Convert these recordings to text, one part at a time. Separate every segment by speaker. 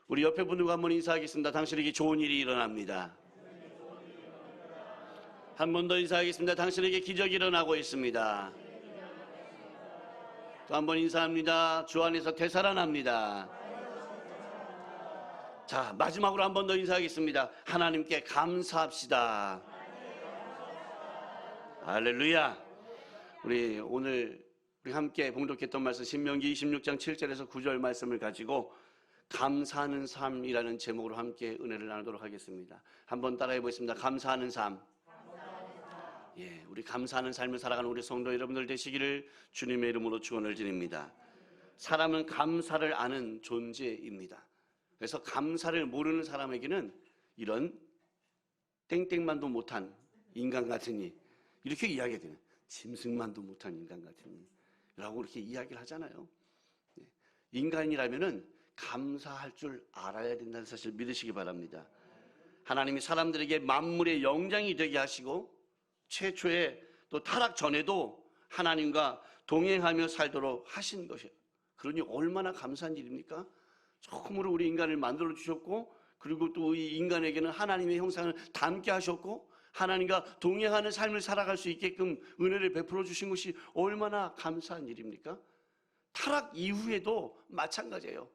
Speaker 1: 우리 옆에 분들과 한번 인사하겠습니다. 당신에게 좋은 일이 일어납니다. 한 번 더 인사하겠습니다. 당신에게 기적이 일어나고 있습니다. 또 한 번 인사합니다. 주 안에서 되살아납니다. 자, 마지막으로 한 번 더 인사하겠습니다. 하나님께 감사합시다. 할렐루야. 우리 오늘 함께 봉독했던 말씀 신명기 26장 7절에서 9절 말씀을 가지고 감사하는 삶이라는 제목으로 함께 은혜를 나누도록 하겠습니다. 한번 따라해 보겠습니다. 감사하는 삶. 예, 우리 감사하는 삶을 살아가는 우리 성도 여러분들 되시기를 주님의 이름으로 축원을 드립니다. 사람은 감사를 아는 존재입니다. 그래서 감사를 모르는 사람에게는 이런 땡땡만도 못한 인간 같으니 이렇게 이야기가 되는, 짐승만도 못한 인간 같으니 라고 이렇게 이야기를 하잖아요. 인간이라면은 감사할 줄 알아야 된다는 사실 믿으시기 바랍니다. 하나님이 사람들에게 만물의 영장이 되게 하시고 최초에 또 타락 전에도 하나님과 동행하며 살도록 하신 것이에요. 그러니 얼마나 감사한 일입니까? 처음으로 우리 인간을 만들어 주셨고, 그리고 또 이 인간에게는 하나님의 형상을 닮게 하셨고, 하나님과 동행하는 삶을 살아갈 수 있게끔 은혜를 베풀어 주신 것이 얼마나 감사한 일입니까? 타락 이후에도 마찬가지예요.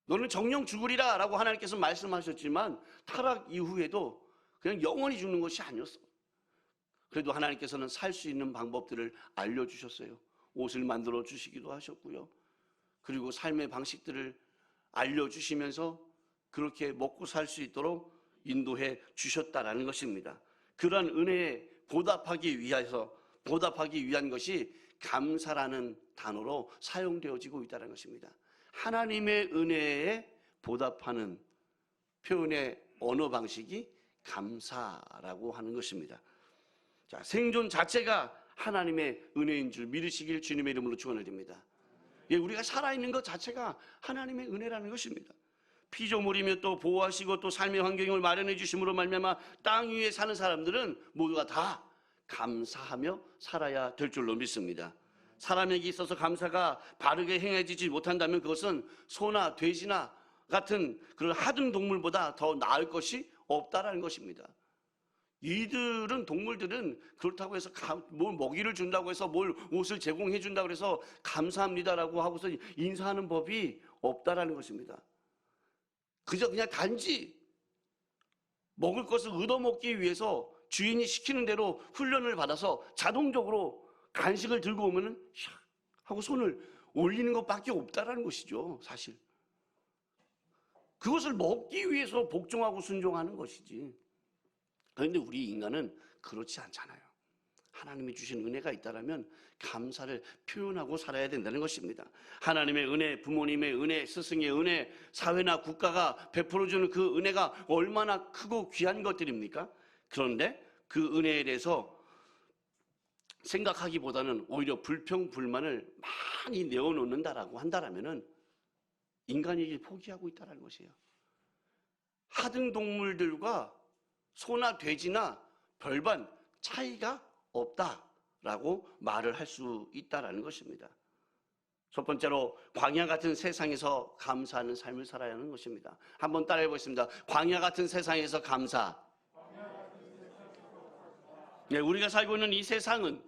Speaker 1: 너는 정령 죽으리라 라고 하나님께서 말씀하셨지만 타락 이후에도 그냥 영원히 죽는 것이 아니었어. 그래도 하나님께서는 살 수 있는 방법들을 알려주셨어요. 옷을 만들어 주시기도 하셨고요. 그리고 삶의 방식들을 알려주시면서 그렇게 먹고 살 수 있도록 인도해 주셨다라는 것입니다. 그러한 은혜에 보답하기 위한 것이 감사라는 단어로 사용되어지고 있다는 것입니다. 하나님의 은혜에 보답하는 표현의 언어 방식이 감사라고 하는 것입니다. 자, 생존 자체가 하나님의 은혜인 줄 믿으시길 주님의 이름으로 축원을 드립니다. 예, 우리가 살아있는 것 자체가 하나님의 은혜라는 것입니다. 피조물이며 또 보호하시고 또 삶의 환경을 마련해 주심으로 말미암아 땅 위에 사는 사람들은 모두가 다 감사하며 살아야 될 줄로 믿습니다. 사람에게 있어서 감사가 바르게 행해지지 못한다면 그것은 소나 돼지나 같은 그런 하등 동물보다 더 나을 것이 없다라는 것입니다. 동물들은 그렇다고 해서 뭘 먹이를 준다고 해서 뭘 옷을 제공해 준다고 해서 감사합니다라고 하고서 인사하는 법이 없다라는 것입니다. 그냥 단지 먹을 것을 얻어먹기 위해서 주인이 시키는 대로 훈련을 받아서 자동적으로 간식을 들고 오면은 샥 하고 손을 올리는 것밖에 없다라는 것이죠, 사실. 그것을 먹기 위해서 복종하고 순종하는 것이지. 그런데 우리 인간은 그렇지 않잖아요. 하나님이 주신 은혜가 있다면 감사를 표현하고 살아야 된다는 것입니다. 하나님의 은혜, 부모님의 은혜, 스승의 은혜, 사회나 국가가 베풀어주는 그 은혜가 얼마나 크고 귀한 것들입니까? 그런데 그 은혜에 대해서 생각하기보다는 오히려 불평, 불만을 많이 내어놓는다라고 한다면 인간이 포기하고 있다는 것이에요. 하등 동물들과 소나 돼지나 별반 차이가 없다라고 말을 할 수 있다는 것입니다. 첫 번째로 광야 같은 세상에서 감사하는 삶을 살아야 하는 것입니다. 한번 따라해 보겠습니다. 광야 같은 세상에서 감사. 네, 우리가 살고 있는 이 세상은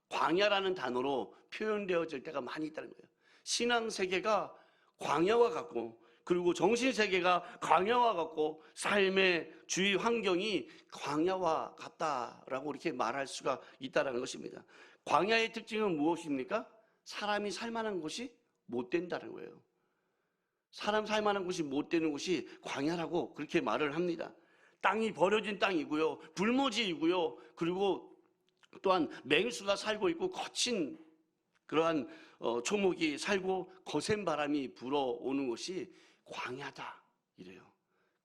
Speaker 1: 광야라는 단어로 표현되어질 때가 많이 있다는 거예요. 신앙 세계가 광야와 같고, 그리고 정신 세계가 광야와 같고, 삶의 주위 환경이 광야와 같다라고 이렇게 말할 수가 있다는 것입니다. 광야의 특징은 무엇입니까? 사람이 살만한 곳이 못 된다는 거예요. 사람 살만한 곳이 못 되는 곳이 광야라고 그렇게 말을 합니다. 땅이 버려진 땅이고요, 불모지이고요, 그리고 또한 맹수가 살고 있고 거친 그러한 초목이 살고 거센 바람이 불어오는 것이 광야다 이래요.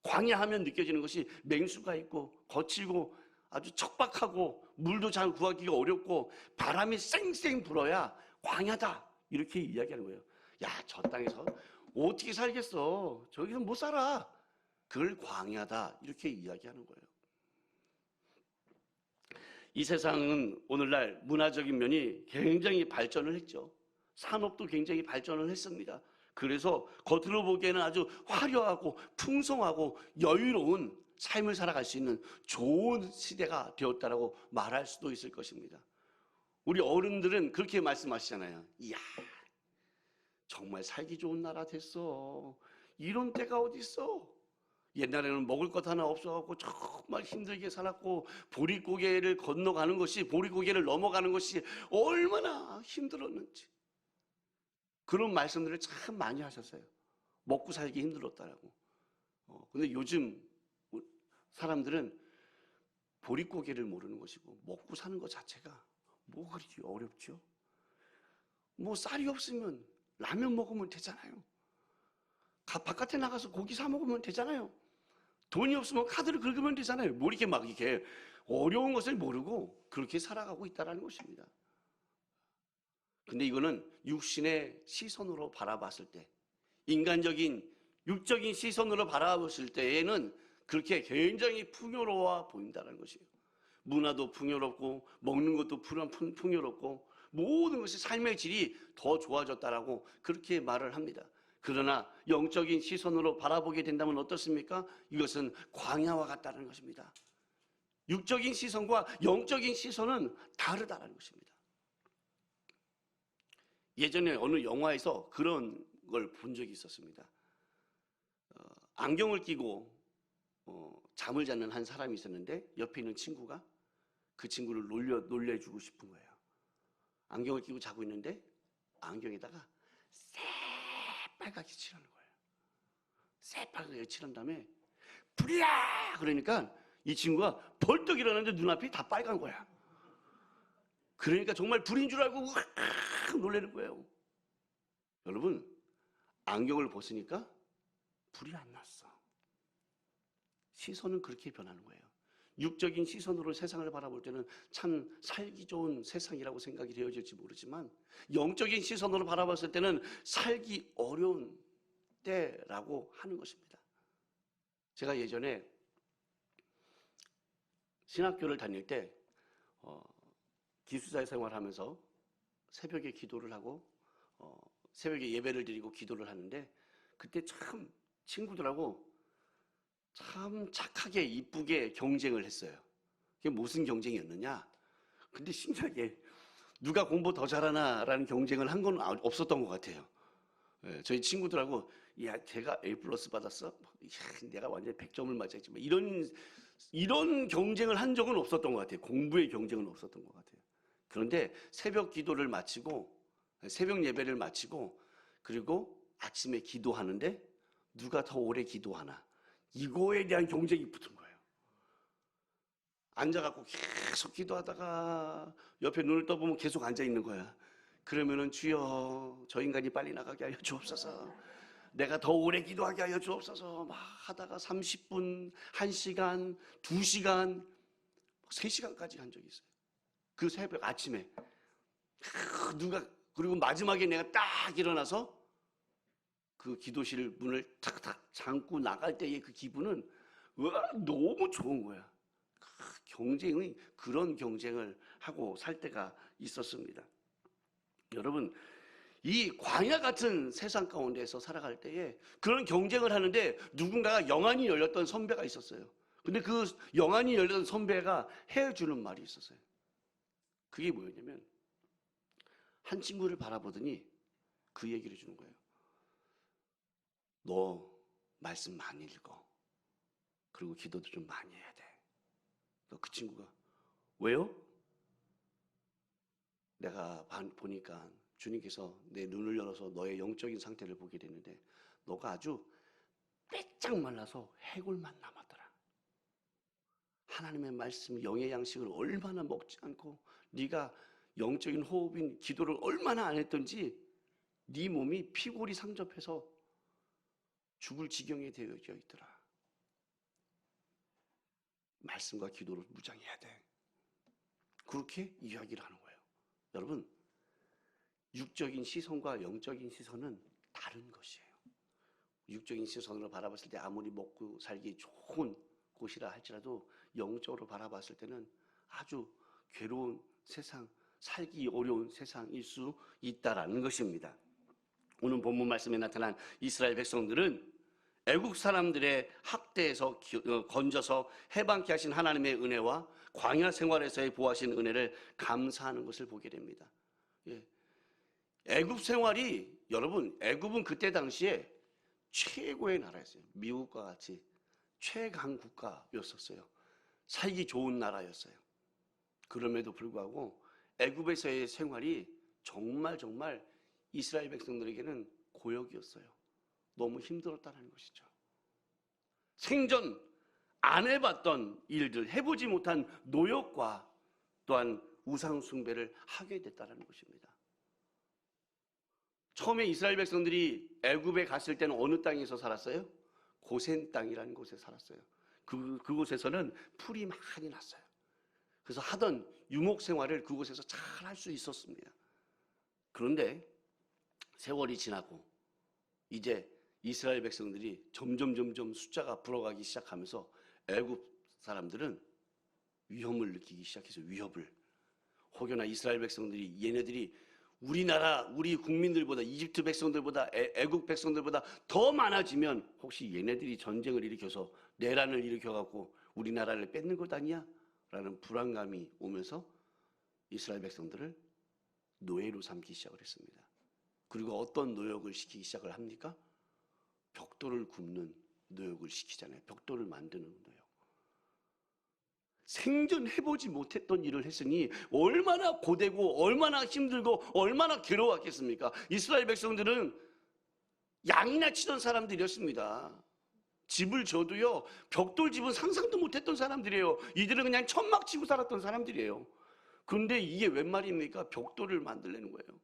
Speaker 1: 광야하면 느껴지는 것이 맹수가 있고 거칠고 아주 척박하고 물도 잘 구하기가 어렵고 바람이 쌩쌩 불어야 광야다 이렇게 이야기하는 거예요. 야, 저 땅에서 어떻게 살겠어? 저기서 못 살아. 그걸 광야다 이렇게 이야기하는 거예요. 이 세상은 오늘날 문화적인 면이 굉장히 발전을 했죠. 산업도 굉장히 발전을 했습니다. 그래서 겉으로 보기에는 아주 화려하고 풍성하고 여유로운 삶을 살아갈 수 있는 좋은 시대가 되었다라고 말할 수도 있을 것입니다. 우리 어른들은 그렇게 말씀하시잖아요. 이야, 정말 살기 좋은 나라 됐어. 이런 때가 어디 있어? 옛날에는 먹을 것 하나 없어갖고 정말 힘들게 살았고, 보릿고개를 건너가는 것이, 보릿고개를 넘어가는 것이 얼마나 힘들었는지, 그런 말씀들을 참 많이 하셨어요. 먹고 살기 힘들었다라고. 근데 요즘 사람들은 보릿고개를 모르는 것이고, 먹고 사는 것 자체가 뭐 그렇게 어렵죠? 뭐 쌀이 없으면 라면 먹으면 되잖아요. 바깥에 나가서 고기 사 먹으면 되잖아요. 돈이 없으면 카드를 긁으면 되잖아요. 뭐 이렇게 막 이렇게 어려운 것을 모르고 그렇게 살아가고 있다는 것입니다. 근데 이거는 육신의 시선으로 바라봤을 때, 인간적인 육적인 시선으로 바라봤을 때에는 그렇게 굉장히 풍요로워 보인다는 것이에요. 문화도 풍요롭고 먹는 것도 풍요롭고 모든 것이 삶의 질이 더 좋아졌다라고 그렇게 말을 합니다. 그러나 영적인 시선으로 바라보게 된다면 어떻습니까? 이것은 광야와 같다는 것입니다. 육적인 시선과 영적인 시선은 다르다는 것입니다. 예전에 어느 영화에서 그런 걸 본 적이 있었습니다. 안경을 끼고 잠을 자는 한 사람이 있었는데, 옆에 있는 친구가 그 친구를 놀려주고 싶은 거예요. 안경을 끼고 자고 있는데 안경에다가 새빨갛게 칠하는 거예요. 새빨갛게 칠한 다음에 불이야! 그러니까 이 친구가 벌떡 일어났는데 눈앞이 다 빨간 거야. 그러니까 정말 불인 줄 알고 으악 놀라는 거예요. 여러분, 안경을 벗으니까 불이 안 났어. 시선은 그렇게 변하는 거예요. 육적인 시선으로 세상을 바라볼 때는 참 살기 좋은 세상이라고 생각이 되어질지 모르지만, 영적인 시선으로 바라봤을 때는 살기 어려운 때라고 하는 것입니다. 제가 예전에 신학교를 다닐 때 기숙사 생활하면서 새벽에 기도를 하고 새벽에 예배를 드리고 기도를 하는데, 그때 참 친구들하고 참 착하게 이쁘게 경쟁을 했어요. 그게 무슨 경쟁이었느냐? 근데 신기하게 누가 공부 더 잘하나라는 경쟁을 한 건 없었던 것 같아요. 저희 친구들하고 야, 걔가 A+ 받았어? 야, 내가 완전 100점을 맞았지. 이런 경쟁을 한 적은 없었던 것 같아요. 공부의 경쟁은 없었던 것 같아요. 그런데 새벽 기도를 마치고, 새벽 예배를 마치고, 그리고 아침에 기도하는데 누가 더 오래 기도하나, 이거에 대한 경쟁이 붙은 거예요. 앉아갖고 계속 기도하다가 옆에 눈을 떠보면 계속 앉아있는 거야. 그러면은 주여, 저 인간이 빨리 나가게 하여 주옵소서, 내가 더 오래 기도하게 하여 주옵소서, 막 하다가 30분, 1시간, 2시간, 3시간까지 한 적이 있어요. 그 새벽 아침에 그리고 마지막에 내가 딱 일어나서 그 기도실 문을 탁탁 잠고 나갈 때의 그 기분은 너무 좋은 거야. 그런 경쟁을 하고 살 때가 있었습니다. 여러분, 이 광야 같은 세상 가운데서 살아갈 때에 그런 경쟁을 하는데 누군가가 영안이 열렸던 선배가 있었어요. 근데 그 영안이 열렸던 선배가 해주는 말이 있었어요. 그게 뭐였냐면, 한 친구를 바라보더니 그 얘기를 해주는 거예요. 너 말씀 많이 읽어. 그리고 기도도 좀 많이 해야 돼. 그 친구가 왜요? 내가 보니까 주님께서 내 눈을 열어서 너의 영적인 상태를 보게 됐는데, 너가 아주 빼짝 말라서 해골만 남았더라. 하나님의 말씀, 영의 양식을 얼마나 먹지 않고 네가 영적인 호흡인 기도를 얼마나 안 했던지 네 몸이 피골이 상접해서 죽을 지경에 되어져 있더라. 말씀과 기도를 무장해야 돼. 그렇게 이야기를 하는 거예요. 여러분, 육적인 시선과 영적인 시선은 다른 것이에요. 육적인 시선으로 바라봤을 때 아무리 먹고 살기 좋은 곳이라 할지라도 영적으로 바라봤을 때는 아주 괴로운 세상, 살기 어려운 세상일 수 있다라는 것입니다. 오늘 본문 말씀에 나타난 이스라엘 백성들은 애국 사람들의 학대에서 건져서 해방케 하신 하나님의 은혜와 광야 생활에서의 보호하신 은혜를 감사하는 것을 보게 됩니다. 예. 애국 생활이, 여러분, 애국은 그때 당시에 최고의 나라였어요. 미국과 같이 최강 국가였었어요. 살기 좋은 나라였어요. 그럼에도 불구하고 애국에서의 생활이 정말 이스라엘 백성들에게는 고역이었어요. 너무 힘들었다는 것이죠. 생전 안 해봤던 일들, 해보지 못한 노역과 또한 우상 숭배를 하게 됐다는 것입니다. 처음에 이스라엘 백성들이 애굽에 갔을 때는 어느 땅에서 살았어요? 고센 땅이라는 곳에 살았어요. 그곳에서는 풀이 많이 났어요. 그래서 하던 유목 생활을 그곳에서 잘 할 수 있었습니다. 그런데 세월이 지나고 이제 이스라엘 백성들이 점점 숫자가 불어가기 시작하면서 애굽 사람들은 위험을 느끼기 시작해서 위협을, 혹여나 이스라엘 백성들이 얘네들이 우리나라 우리 국민들보다, 이집트 백성들보다, 애국 백성들보다 더 많아지면 혹시 얘네들이 전쟁을 일으켜서 내란을 일으켜갖고 우리나라를 뺏는 것 아니야? 라는 불안감이 오면서 이스라엘 백성들을 노예로 삼기 시작을 했습니다. 그리고 어떤 노역을 시키기 시작을 합니까? 벽돌을 굽는 노역을 시키잖아요. 벽돌을 만드는 노역. 생전 해보지 못했던 일을 했으니 얼마나 고되고 얼마나 힘들고 얼마나 괴로웠겠습니까? 이스라엘 백성들은 양이나 치던 사람들이었습니다. 집을 져도요, 벽돌집은 상상도 못했던 사람들이에요. 이들은 그냥 천막 치고 살았던 사람들이에요. 그런데 이게 웬 말입니까? 벽돌을 만들려는 거예요.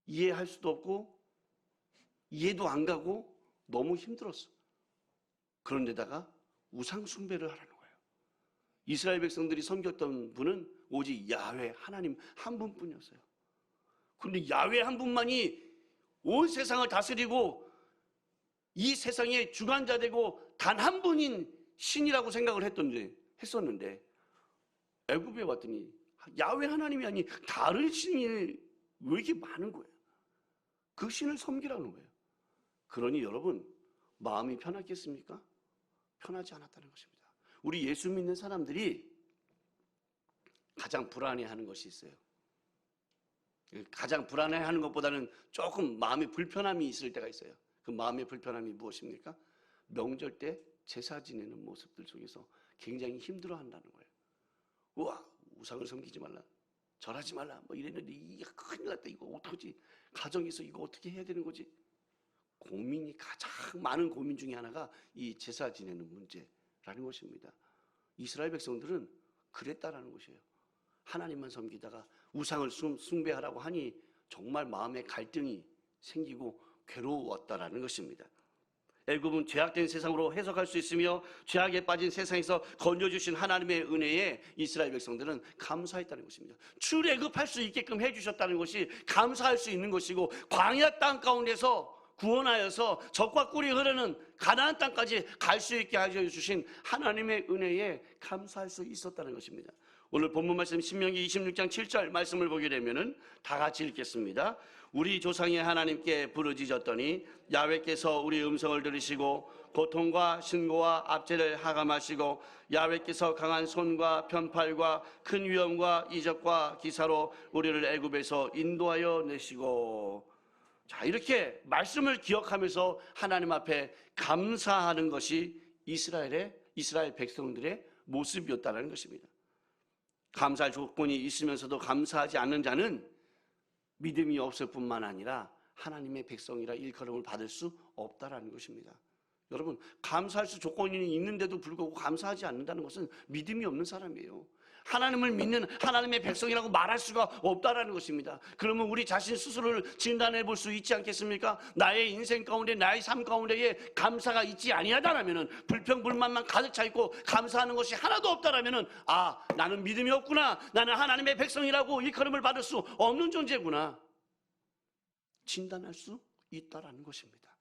Speaker 1: 이해할 수도 없고 이해도 안 가고 너무 힘들었어. 그런데다가 우상 숭배를 하라는 거예요. 이스라엘 백성들이 섬겼던 분은 오직 야훼 하나님 한 분뿐이었어요. 그런데 야훼 한 분만이 온 세상을 다스리고 이 세상의 주관자 되고 단 한 분인 신이라고 생각을 했었는데 애굽에 왔더니 야훼 하나님이 아닌 다른 신이 왜 이렇게 많은 거예요? 그 신을 섬기라는 거예요. 그러니 여러분, 마음이 편했겠습니까? 편하지 않았다는 것입니다. 우리 예수 믿는 사람들이 가장 불안해하는 것이 있어요. 가장 불안해하는 것보다는 조금 마음의 불편함이 있을 때가 있어요. 그 마음의 불편함이 무엇입니까? 명절 때 제사 지내는 모습들 속에서 굉장히 힘들어한다는 거예요. 우와, 우상을 섬기지 말라, 절하지 말라, 뭐 이랬는데 이게 큰일 났다, 이거 어떡하지? 가정에서 이거 어떻게 해야 되는 거지? 고민이, 가장 많은 고민 중에 하나가 이 제사 지내는 문제라는 것입니다. 이스라엘 백성들은 그랬다라는 것이에요. 하나님만 섬기다가 우상을 숭배하라고 하니 정말 마음에 갈등이 생기고 괴로웠다라는 것입니다. 애굽은 죄악된 세상으로 해석할 수 있으며 죄악에 빠진 세상에서 건져주신 하나님의 은혜에 이스라엘 백성들은 감사했다는 것입니다. 출애굽할 수 있게끔 해주셨다는 것이 감사할 수 있는 것이고, 광야 땅 가운데서 구원하여서 적과 꿀이 흐르는 가나안 땅까지 갈 수 있게 하여 주신 하나님의 은혜에 감사할 수 있었다는 것입니다. 오늘 본문 말씀 신명기 26장 7절 말씀을 보게 되면은 다 같이 읽겠습니다. 우리 조상의 하나님께 부르짖었더니 야훼께서 우리 음성을 들으시고 고통과 신고와 압제를 하감하시고 야훼께서 강한 손과 편팔과 큰 위험과 이적과 기사로 우리를 애굽에서 인도하여 내시고. 자, 이렇게 말씀을 기억하면서 하나님 앞에 감사하는 것이 이스라엘 백성들의 모습이었다는 것입니다. 감사할 조건이 있으면서도 감사하지 않는 자는 믿음이 없을 뿐만 아니라 하나님의 백성이라 일컬음을 받을 수 없다라는 것입니다. 여러분, 감사할 수 조건이 있는데도 불구하고 감사하지 않는다는 것은 믿음이 없는 사람이에요. 하나님을 믿는 하나님의 백성이라고 말할 수가 없다라는 것입니다. 그러면 우리 자신 스스로를 진단해 볼 수 있지 않겠습니까? 나의 인생 가운데, 나의 삶 가운데에 감사가 있지 아니하다라면은, 불평불만만 가득 차 있고 감사하는 것이 하나도 없다라면은, 아, 나는 믿음이 없구나, 나는 하나님의 백성이라고 일컬음을 받을 수 없는 존재구나, 진단할 수 있다라는 것입니다.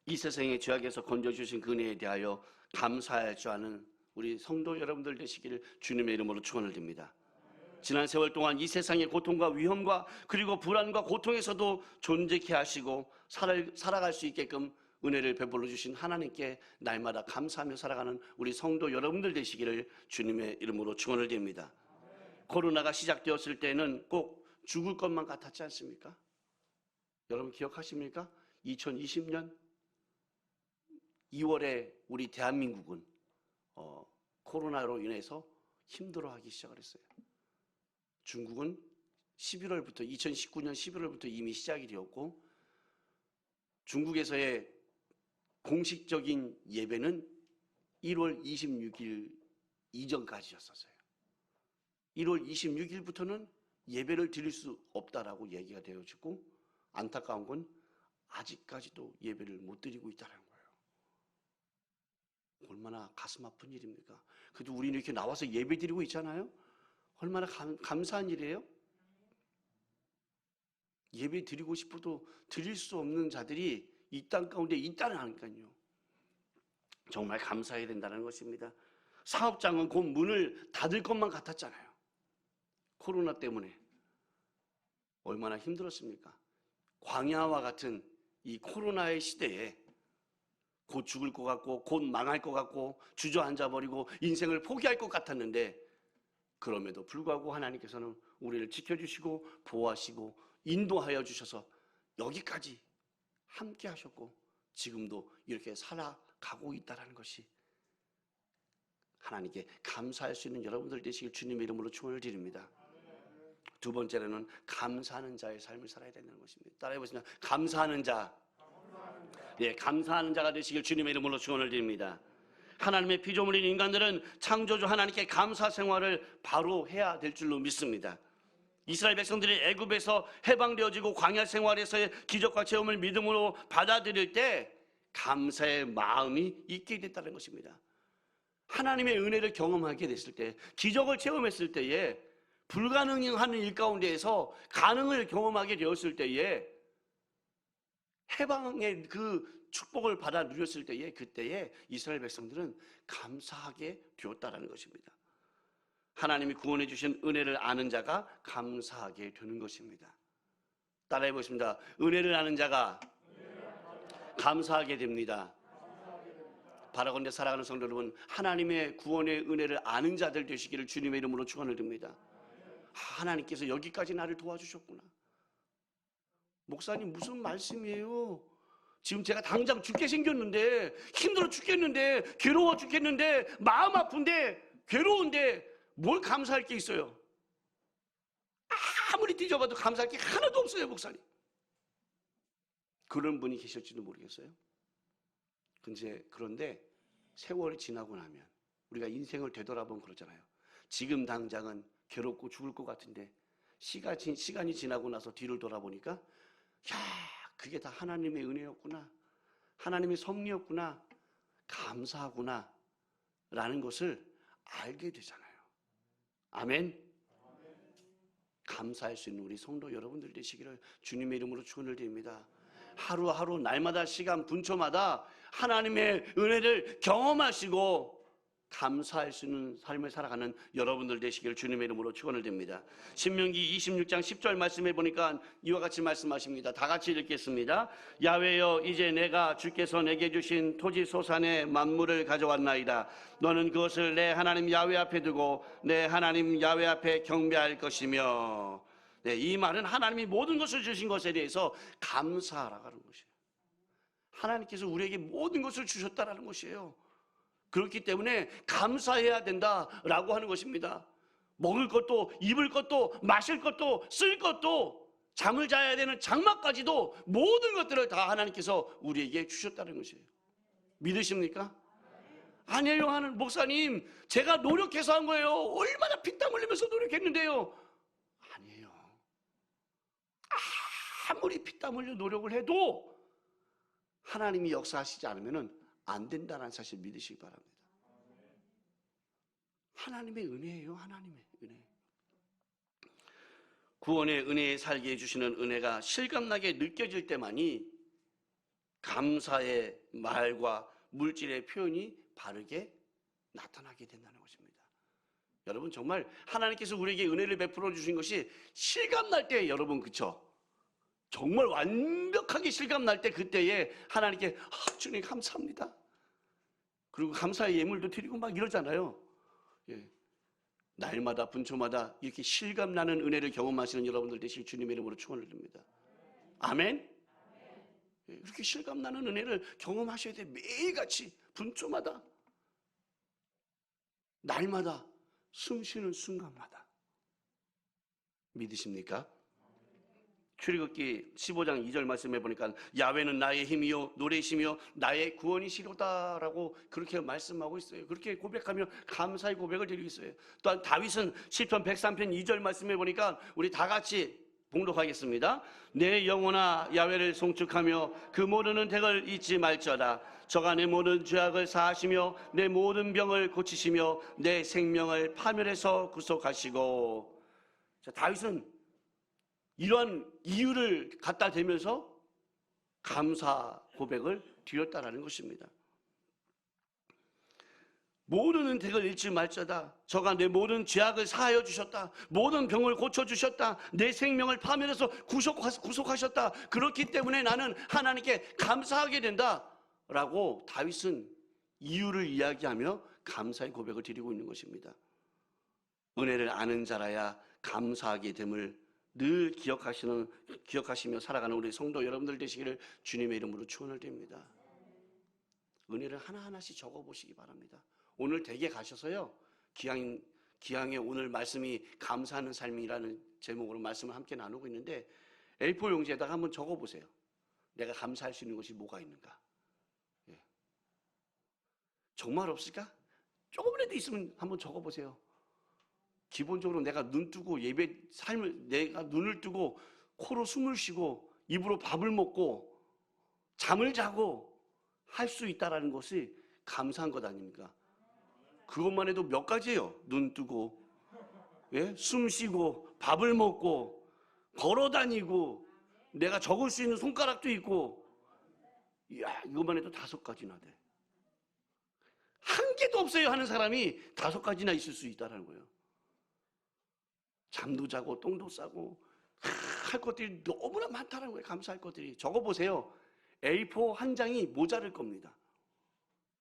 Speaker 1: 이 세상의 죄악에서 건져주신 그 은혜에 대하여 감사할 줄 아는 우리 성도 여러분들 되시기를 주님의 이름으로 축원을 드립니다. 지난 세월 동안 이 세상의 고통과 위험과 그리고 불안과 고통에서도 존재케 하시고 살아갈 수 있게끔 은혜를 베풀어 주신 하나님께 날마다 감사하며 살아가는 우리 성도 여러분들 되시기를 주님의 이름으로 축원을 드립니다. 코로나가 시작되었을 때는 꼭 죽을 것만 같았지 않습니까? 여러분 기억하십니까? 2020년 2월에 우리 대한민국은 코로나로 인해서 힘들어하기 시작을 했어요. 중국은 2019년 11월부터 이미 시작이 되었고, 중국에서의 공식적인 예배는 1월 26일 이전까지였었어요. 1월 26일부터는 예배를 드릴 수 없다라고 얘기가 되어지고, 안타까운 건 아직까지도 예배를 못 드리고 있다는 거예요. 얼마나 가슴 아픈 일입니까? 그래도 우리는 이렇게 나와서 예배 드리고 있잖아요. 얼마나 감사한 일이에요? 예배 드리고 싶어도 드릴 수 없는 자들이 이 땅 가운데 있다는 하니까요. 정말 감사해야 된다는 것입니다. 사업장은 곧 문을 닫을 것만 같았잖아요. 코로나 때문에 얼마나 힘들었습니까? 광야와 같은 이 코로나의 시대에 곧 죽을 것 같고 곧 망할 것 같고 주저앉아버리고 인생을 포기할 것 같았는데, 그럼에도 불구하고 하나님께서는 우리를 지켜주시고 보호하시고 인도하여 주셔서 여기까지 함께 하셨고 지금도 이렇게 살아가고 있다는 것이 하나님께 감사할 수 있는 여러분들 되시길 주님의 이름으로 축원을 드립니다. 두 번째로는 감사하는 자의 삶을 살아야 된다는 것입니다. 따라해보시면 감사하는 자. 예, 감사하는 자가 되시길 주님의 이름으로 축원을 드립니다. 하나님의 피조물인 인간들은 창조주 하나님께 감사 생활을 바로 해야 될 줄로 믿습니다. 이스라엘 백성들이 애굽에서 해방되어지고 광야 생활에서의 기적과 체험을 믿음으로 받아들일 때 감사의 마음이 있게 됐다는 것입니다. 하나님의 은혜를 경험하게 됐을 때, 기적을 체험했을 때에, 불가능한 일 가운데에서 가능을 경험하게 되었을 때에, 해방의 그 축복을 받아 누렸을 때에, 그때에 이스라엘 백성들은 감사하게 되었다는 것입니다. 하나님이 구원해 주신 은혜를 아는 자가 감사하게 되는 것입니다. 따라해 보겠습니다. 은혜를 아는 자가 감사하게 됩니다. 바라건대 사랑하는 성도 여러분, 하나님의 구원의 은혜를 아는 자들 되시기를 주님의 이름으로 축원을 드립니다. 하나님께서 여기까지 나를 도와주셨구나. 목사님 무슨 말씀이에요? 지금 제가 당장 죽게 생겼는데, 힘들어 죽겠는데, 괴로워 죽겠는데, 마음 아픈데, 괴로운데 뭘 감사할 게 있어요? 아무리 뒤져봐도 감사할 게 하나도 없어요, 목사님. 그런 분이 계실지도 모르겠어요. 그런데 세월이 지나고 나면 우리가 인생을 되돌아보면 그러잖아요. 지금 당장은 괴롭고 죽을 것 같은데 시간이 지나고 나서 뒤를 돌아보니까, 야, 그게 다 하나님의 은혜였구나, 하나님의 섭리였구나, 감사하구나 라는 것을 알게 되잖아요. 아멘. 감사할 수 있는 우리 성도 여러분들 되시기를 주님의 이름으로 축원을 드립니다. 하루하루 날마다 시간 분초마다 하나님의 은혜를 경험하시고 감사할 수 있는 삶을 살아가는 여러분들 되시기를 주님의 이름으로 축원을 드립니다. 신명기 26장 10절 말씀해 보니까 이와 같이 말씀하십니다. 다 같이 읽겠습니다. 야훼여, 이제 내가 주께서 내게 주신 토지 소산의 만물을 가져왔나이다. 너는 그것을 내 하나님 야훼 앞에 두고 내 하나님 야훼 앞에 경배할 것이며. 네, 이 말은 하나님이 모든 것을 주신 것에 대해서 감사하라고 하는 것이에요. 하나님께서 우리에게 모든 것을 주셨다라는 것이에요. 그렇기 때문에 감사해야 된다라고 하는 것입니다. 먹을 것도, 입을 것도, 마실 것도, 쓸 것도, 잠을 자야 되는 장막까지도 모든 것들을 다 하나님께서 우리에게 주셨다는 것이에요. 믿으십니까? 아니에요, 하는 목사님, 제가 노력해서 한 거예요. 얼마나 피땀 흘리면서 노력했는데요. 아니에요. 아무리 피땀 흘려 노력을 해도 하나님이 역사하시지 않으면 안 된다는 사실 믿으시기 바랍니다. 하나님의 은혜예요. 하나님의 은혜. 구원의 은혜에 살게 해주시는 은혜가 실감나게 느껴질 때만이 감사의 말과 물질의 표현이 바르게 나타나게 된다는 것입니다. 여러분 정말 하나님께서 우리에게 은혜를 베풀어 주신 것이 실감날 때 여러분 그쵸? 정말 완벽하게 실감날 때 그때에 하나님께 주님 감사합니다. 그리고 감사의 예물도 드리고 막 이러잖아요. 예. 날마다 분초마다 이렇게 실감나는 은혜를 경험하시는 여러분들 되실 주님의 이름으로 축원을 드립니다. 아멘. 예. 이렇게 실감나는 은혜를 경험하셔야 돼. 매일같이 분초마다 날마다 숨쉬는 순간마다. 믿으십니까? 출애굽기 15장 2절 말씀해 보니까 야훼는 나의 힘이요 노래이시며 나의 구원이시로다라고 그렇게 말씀하고 있어요. 그렇게 고백하며 감사의 고백을 드리고 있어요. 또한 다윗은 시편 103편 2절 말씀해 보니까 우리 다 같이 봉독하겠습니다. 내 영혼아 야훼를 송축하며 그 모르는 덕을 잊지 말지어다. 저가 내 모든 죄악을 사하시며 내 모든 병을 고치시며 내 생명을 파멸해서 구속하시고. 자, 다윗은 이러한 이유를 갖다 대면서 감사 고백을 드렸다라는 것입니다. 모르는 덕을 잃지 말자다. 저가 내 모든 죄악을 사하여 주셨다. 모든 병을 고쳐주셨다. 내 생명을 파멸해서 구속하셨다. 그렇기 때문에 나는 하나님께 감사하게 된다 라고 다윗은 이유를 이야기하며 감사의 고백을 드리고 있는 것입니다. 은혜를 아는 자라야 감사하게 됨을 늘 기억하시며 살아가는 우리 성도 여러분들 되시기를 주님의 이름으로 축원을 드립니다. 은혜를 하나하나씩 적어보시기 바랍니다. 오늘 댁에 가셔서요, 기왕에 오늘 말씀이 감사하는 삶이라는 제목으로 말씀을 함께 나누고 있는데 A4 용지에다가 한번 적어보세요. 내가 감사할 수 있는 것이 뭐가 있는가? 예. 정말 없을까? 조금이라도 있으면 한번 적어보세요. 기본적으로 내가 눈 뜨고 내가 눈을 뜨고 코로 숨을 쉬고 입으로 밥을 먹고 잠을 자고 할 수 있다는 것이 감사한 것 아닙니까? 그것만 해도 몇 가지예요. 눈 뜨고, 예? 숨 쉬고, 밥을 먹고, 걸어 다니고, 내가 적을 수 있는 손가락도 있고, 이야, 이것만 해도 5가지나 돼. 한 개도 없어요 하는 사람이 5가지나 있을 수 있다는 거예요. 잠도 자고 똥도 싸고 할 것들이 너무나 많다는 거예요. 감사할 것들이. 적어보세요. A4 한 장이 모자랄 겁니다.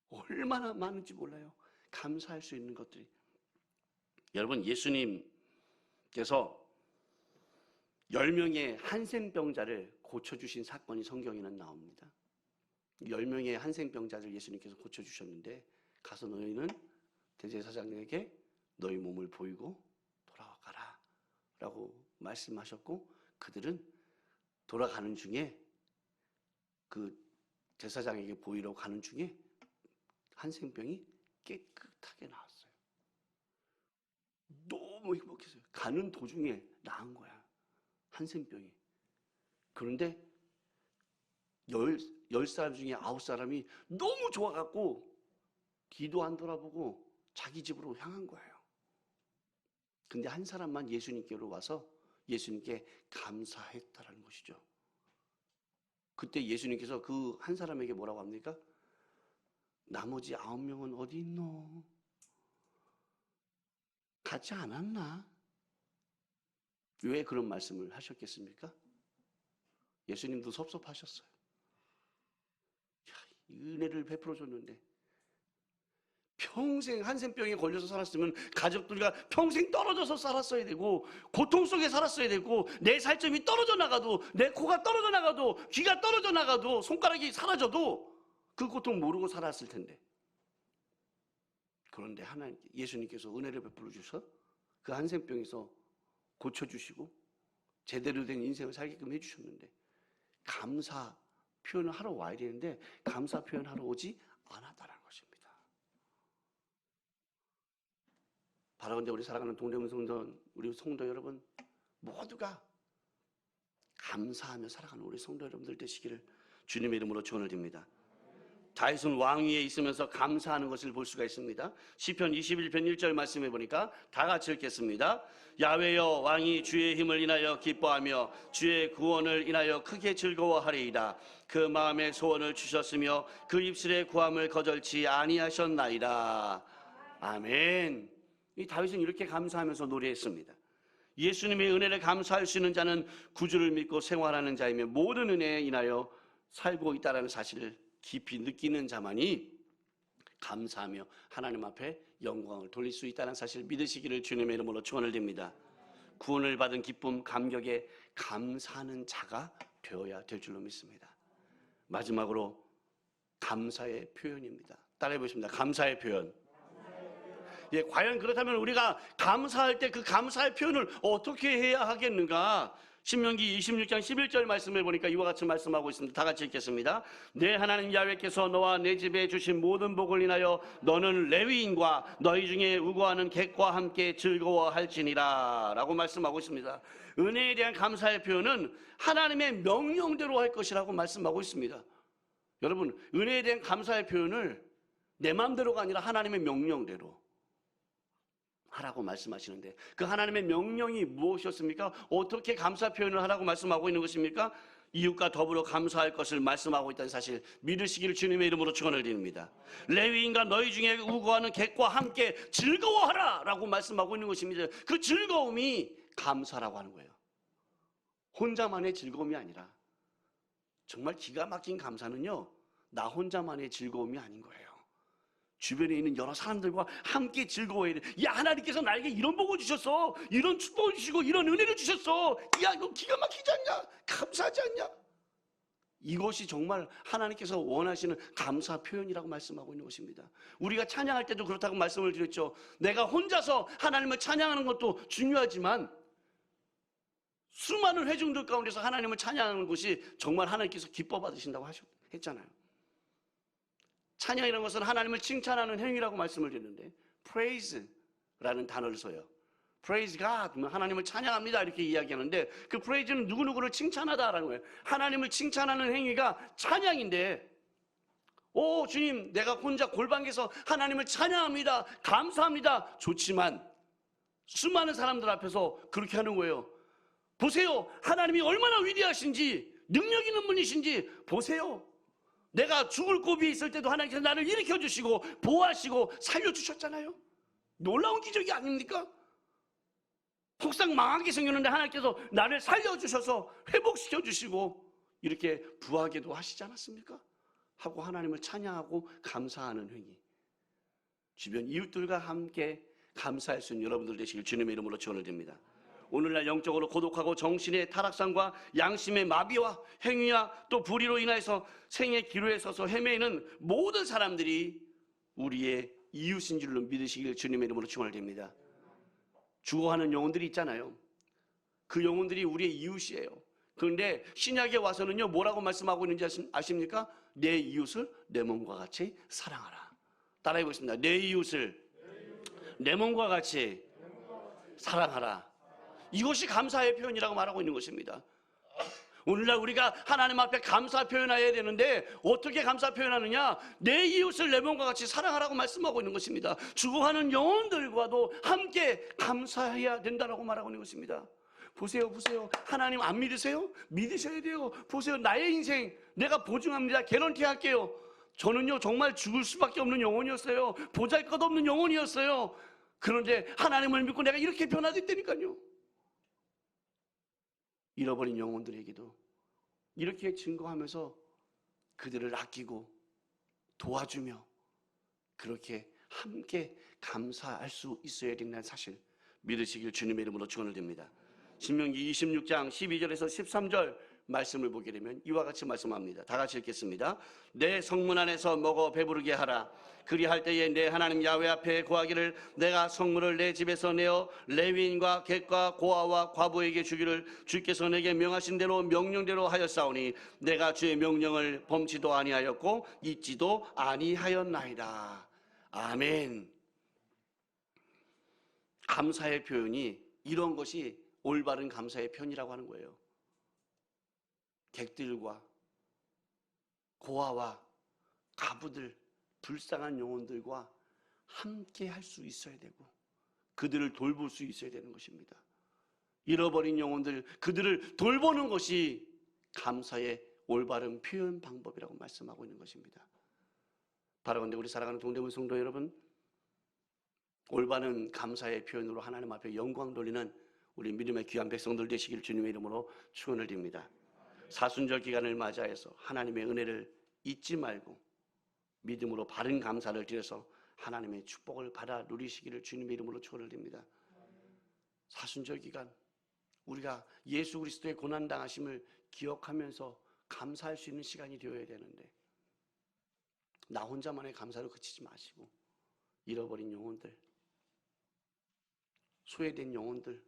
Speaker 1: 얼마나 많은지 몰라요. 감사할 수 있는 것들이. 여러분, 예수님께서 10명의 한센병자를 고쳐주신 사건이 성경에는 나옵니다. 10명의 한센병자를 예수님께서 고쳐주셨는데 가서 너희는 대제사장에게 너희 몸을 보이고 돌아가라 라고 말씀하셨고, 그들은 돌아가는 중에 그 제사장에게 보이러 가는 중에 한센병이 깨끗하게 나왔어요. 너무 행복했어요. 가는 도중에 나은 거야, 한센병이. 그런데 10사람 중에 9사람이 너무 좋아갖고 뒤도 안 돌아보고 자기 집으로 향한 거예요. 근데 한 사람만 예수님께로 와서 예수님께 감사했다라는 것이죠. 그때 예수님께서 그 한 사람에게 뭐라고 합니까? 나머지 9명은 어디 있노? 가지 않았나? 왜 그런 말씀을 하셨겠습니까? 예수님도 섭섭하셨어요. 은혜를 베풀어 줬는데 평생 한센병에 걸려서 살았으면 가족들과 평생 떨어져서 살았어야 되고 고통 속에 살았어야 되고 내 살점이 떨어져 나가도, 내 코가 떨어져 나가도, 귀가 떨어져 나가도, 손가락이 사라져도 그 고통 모르고 살았을 텐데. 그런데 예수님께서 은혜를 베풀어 주셔서 그 한센병에서 고쳐주시고 제대로 된 인생을 살게끔 해주셨는데, 감사 표현을 하러 와야 되는데 감사 표현하러 오지 않았다는 것입니다. 바라건대 우리 사랑하는 동대문 성도, 우리 성도 여러분 모두가 감사하며 살아가는 우리 성도 여러분들 되시기를 주님의 이름으로 축원을 드립니다. 다윗은 왕위에 있으면서 감사하는 것을 볼 수가 있습니다. 시편 21편 1절 말씀해 보니까 다 같이 읽겠습니다. 야훼여, 왕이 주의 힘을 인하여 기뻐하며 주의 구원을 인하여 크게 즐거워하리이다. 그 마음의 소원을 주셨으며 그 입술의 구함을 거절치 아니하셨나이다. 아멘. 이 다윗은 이렇게 감사하면서 노래했습니다. 예수님의 은혜를 감사할 수 있는 자는 구주를 믿고 생활하는 자이며 모든 은혜에 인하여 살고 있다는 사실을 깊이 느끼는 자만이 감사하며 하나님 앞에 영광을 돌릴 수 있다는 사실을 믿으시기를 주님의 이름으로 축원을 드립니다. 구원을 받은 기쁨, 감격에 감사하는 자가 되어야 될 줄로 믿습니다. 마지막으로 감사의 표현입니다. 따라해 보십니다. 감사의 표현. 예, 과연 그렇다면 우리가 감사할 때 그 감사의 표현을 어떻게 해야 하겠는가? 신명기 26장 11절 말씀을 보니까 이와 같이 말씀하고 있습니다. 다 같이 읽겠습니다. 내 하나님 야훼께서 너와 내 집에 주신 모든 복을 인하여 너는 레위인과 너희 중에 우고하는 객과 함께 즐거워할지니라 라고 말씀하고 있습니다. 은혜에 대한 감사의 표현은 하나님의 명령대로 할 것이라고 말씀하고 있습니다. 여러분, 은혜에 대한 감사의 표현을 내 마음대로가 아니라 하나님의 명령대로 하라고 말씀하시는데, 그 하나님의 명령이 무엇이었습니까? 어떻게 감사 표현을 하라고 말씀하고 있는 것입니까? 이웃과 더불어 감사할 것을 말씀하고 있다는 사실 믿으시기를 주님의 이름으로 축원을 드립니다. 레위인과 너희 중에 우고하는 객과 함께 즐거워하라 라고 말씀하고 있는 것입니다. 그 즐거움이 감사라고 하는 거예요. 혼자만의 즐거움이 아니라 정말 기가 막힌 감사는요, 나 혼자만의 즐거움이 아닌 거예요. 주변에 있는 여러 사람들과 함께 즐거워해야 돼. 야, 하나님께서 나에게 이런 복을 주셨어, 이런 축복을 주시고 이런 은혜를 주셨어. 야, 이거 기가 막히지 않냐? 감사하지 않냐? 이것이 정말 하나님께서 원하시는 감사 표현이라고 말씀하고 있는 것입니다. 우리가 찬양할 때도 그렇다고 말씀을 드렸죠. 내가 혼자서 하나님을 찬양하는 것도 중요하지만 수많은 회중들 가운데서 하나님을 찬양하는 것이 정말 하나님께서 기뻐 받으신다고 했잖아요. 찬양이라는 것은 하나님을 칭찬하는 행위라고 말씀을 드렸는데, praise라는 단어를 써요. praise God, 하나님을 찬양합니다 이렇게 이야기하는데, 그 praise는 누구누구를 칭찬하다라는 거예요. 하나님을 칭찬하는 행위가 찬양인데, 오 주님, 내가 혼자 골방에서 하나님을 찬양합니다, 감사합니다, 좋지만 수많은 사람들 앞에서 그렇게 하는 거예요. 보세요, 하나님이 얼마나 위대하신지, 능력 있는 분이신지 보세요. 내가 죽을 고비에 있을 때도 하나님께서 나를 일으켜주시고 보호하시고 살려주셨잖아요. 놀라운 기적이 아닙니까? 폭삭 망하게 생겼는데 하나님께서 나를 살려주셔서 회복시켜주시고 이렇게 부하게도 하시지 않았습니까? 하고 하나님을 찬양하고 감사하는 행위, 주변 이웃들과 함께 감사할 수 있는 여러분들 되시길 주님의 이름으로 축원을 드립니다. 오늘날 영적으로 고독하고 정신의 타락상과 양심의 마비와 행위와 또 불의로 인하여서 생의 기로에 서서 헤매는 모든 사람들이 우리의 이웃인 줄로 믿으시길 주님의 이름으로 축원을 드립니다. 죽어가는 영혼들이 있잖아요. 그 영혼들이 우리의 이웃이에요. 그런데 신약에 와서는요, 뭐라고 말씀하고 있는지 아십니까? 내 이웃을 내 몸과 같이 사랑하라. 따라해 보겠습니다. 내 이웃을 내 몸과 같이 사랑하라. 이것이 감사의 표현이라고 말하고 있는 것입니다. 오늘날 우리가 하나님 앞에 감사 표현해야 되는데 어떻게 감사 표현하느냐? 내 이웃을 내 몸과 같이 사랑하라고 말씀하고 있는 것입니다. 죽어가는 영혼들과도 함께 감사해야 된다라고 말하고 있는 것입니다. 보세요. 하나님 안 믿으세요? 믿으셔야 돼요. 보세요, 나의 인생 내가 보증합니다. 개런티 할게요. 저는요 정말 죽을 수밖에 없는 영혼이었어요. 보잘것없는 영혼이었어요. 그런데 하나님을 믿고 내가 이렇게 변화됐다니까요. 잃어버린 영혼들에게도 이렇게 증거하면서 그들을 아끼고 도와주며 그렇게 함께 감사할 수 있어야 된다는 사실 믿으시길 주님의 이름으로 축원을 드립니다. 신명기 26장 12절에서 13절 말씀을 보게 되면 이와 같이 말씀합니다. 다 같이 읽겠습니다. 내 성문 안에서 먹어 배부르게 하라. 그리할 때에 내 하나님 야훼 앞에 구하기를 내가 성문을 내 집에서 내어 레위인과 객과 고아와 과부에게 주기를 주께서 내게 명하신 대로 명령대로 하였사오니 내가 주의 명령을 범치도 아니하였고 잊지도 아니하였나이다. 아멘. 감사의 표현이 이런 것이 올바른 감사의 표현이라고 하는 거예요. 객들과 고아와 가부들, 불쌍한 영혼들과 함께 할 수 있어야 되고 그들을 돌볼 수 있어야 되는 것입니다. 잃어버린 영혼들, 그들을 돌보는 것이 감사의 올바른 표현 방법이라고 말씀하고 있는 것입니다. 바라건대 우리 사랑하는 동대문 성도 여러분, 올바른 감사의 표현으로 하나님 앞에 영광 돌리는 우리 믿음의 귀한 백성들 되시길 주님의 이름으로 축원을 드립니다. 사순절 기간을 맞이해서 하나님의 은혜를 잊지 말고 믿음으로 바른 감사를 드려서 하나님의 축복을 받아 누리시기를 주님의 이름으로 축원을 드립니다. 사순절 기간 우리가 예수 그리스도의 고난당하심을 기억하면서 감사할 수 있는 시간이 되어야 되는데 나 혼자만의 감사로 그치지 마시고 잃어버린 영혼들, 소외된 영혼들,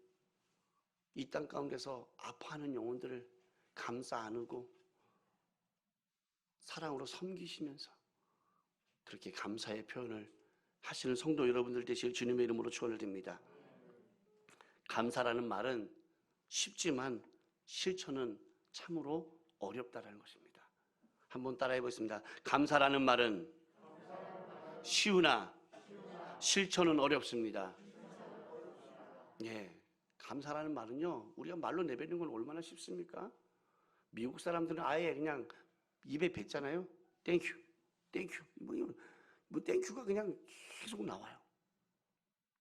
Speaker 1: 이 땅 가운데서 아파하는 영혼들을 감싸 안고 사랑으로 섬기시면서 그렇게 감사의 표현을 하시는 성도 여러분들 되실 주님의 이름으로 축원을 드립니다. 감사라는 말은 쉽지만 실천은 참으로 어렵다라는 것입니다. 한번 따라해 보겠습니다. 감사라는 말은 쉬우나 실천은 어렵습니다. 예, 감사라는 말은요, 우리가 말로 내뱉는 건 얼마나 쉽습니까? 미국 사람들은 아예 그냥 입에 뱉잖아요. 땡큐, 땡큐. 뭐 땡큐가 그냥 계속 나와요.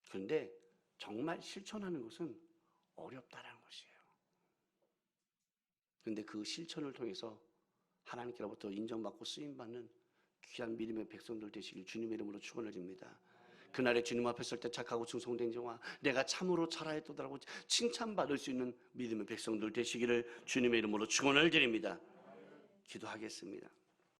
Speaker 1: 그런데 정말 실천하는 것은 어렵다라는 것이에요. 그런데 그 실천을 통해서 하나님께로부터 인정받고 쓰임받는 귀한 믿음의 백성들 되시길 주님의 이름으로 축원을 드립니다. 그날에 주님 앞에 설 때 착하고 충성된 자와 내가 참으로 잘하였도다라고 칭찬받을 수 있는 믿음의 백성들 되시기를 주님의 이름으로 축원을 드립니다. 기도하겠습니다.